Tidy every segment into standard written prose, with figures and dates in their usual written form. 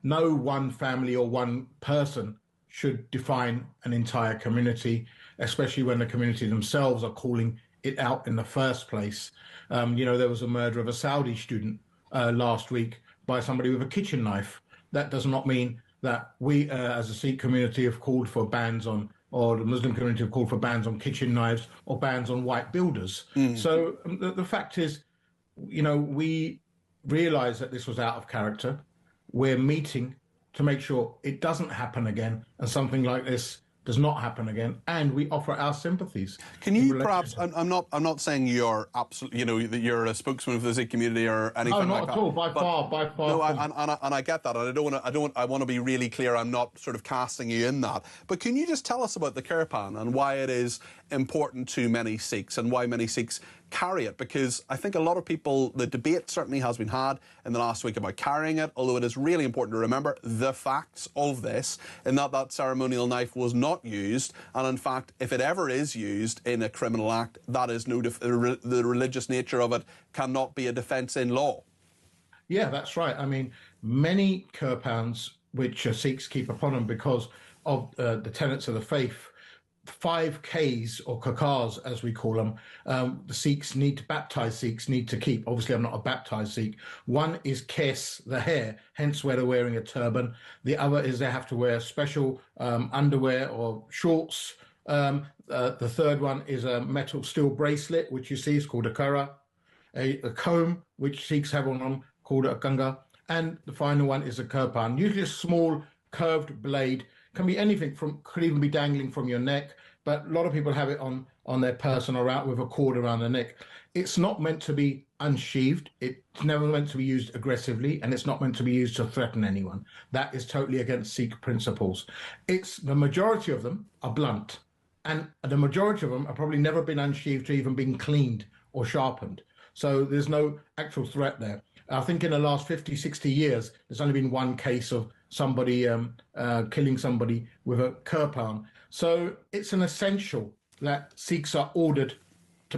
no one family or one person should define an entire community, especially when the community themselves are calling it out in the first place. There was a murder of a Saudi student last week by somebody with a kitchen knife. That does not mean that we, as a Sikh community, have called for bans on, or the Muslim community have called for bans on kitchen knives or bans on white builders. So the fact is, we realize that this was out of character. We're meeting to make sure it doesn't happen again and something like this does not happen again, and we offer our sympathies. Can you perhaps? I'm not saying you're absolutely, that you're a spokesman for the Sikh community or anything like that. No, not at all. By far. No, and I get that, and I want to be really clear. I'm not sort of casting you in that. But can you just tell us about the kirpan and why it is important to many Sikhs and why many Sikhs carry it? Because I think a lot of people, the debate certainly has been had in the last week about carrying it, although it is really important to remember the facts of this, in that ceremonial knife was not used, and in fact, if it ever is used in a criminal act, that is the religious nature of it cannot be a defence in law. Yeah, that's right. I mean, many kirpans which Sikhs keep upon them because of the tenets of the faith, 5Ks or kakars, as we call them, baptized Sikhs need to keep. Obviously, I'm not a baptized Sikh. One is kes, the hair, hence why they're wearing a turban. The other is they have to wear special underwear or shorts. The third one is a metal steel bracelet, which you see is called a kara. A comb, which Sikhs have on them, called a ganga. And the final one is a kirpan, usually a small curved blade. Can be anything could even be dangling from your neck, but a lot of people have it on their person or out with a cord around the neck. It's not meant to be unsheathed. It's never meant to be used aggressively, and it's not meant to be used to threaten anyone. That is totally against Sikh principles. The majority of them are blunt, and the majority of them have probably never been unsheathed or even been cleaned or sharpened. So there's no actual threat there. I think in the last 50, 60 years, there's only been one case of somebody killing somebody with a kirpan. So it's an essential that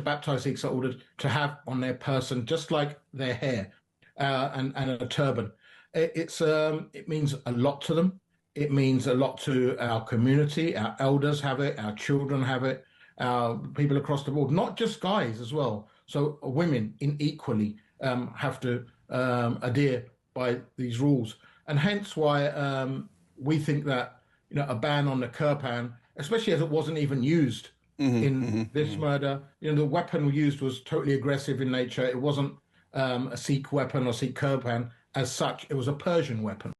baptized Sikhs are ordered to have on their person, just like their hair and a turban. It means a lot to them. It means a lot to our community. Our elders have it. Our children have it. Our people across the board, not just guys as well. So women equally have to adhere by these rules. And hence why we think that a ban on the kirpan, especially as it wasn't even used in this murder, the weapon used was totally aggressive in nature. It wasn't a Sikh weapon or Sikh kirpan as such. It was a Persian weapon.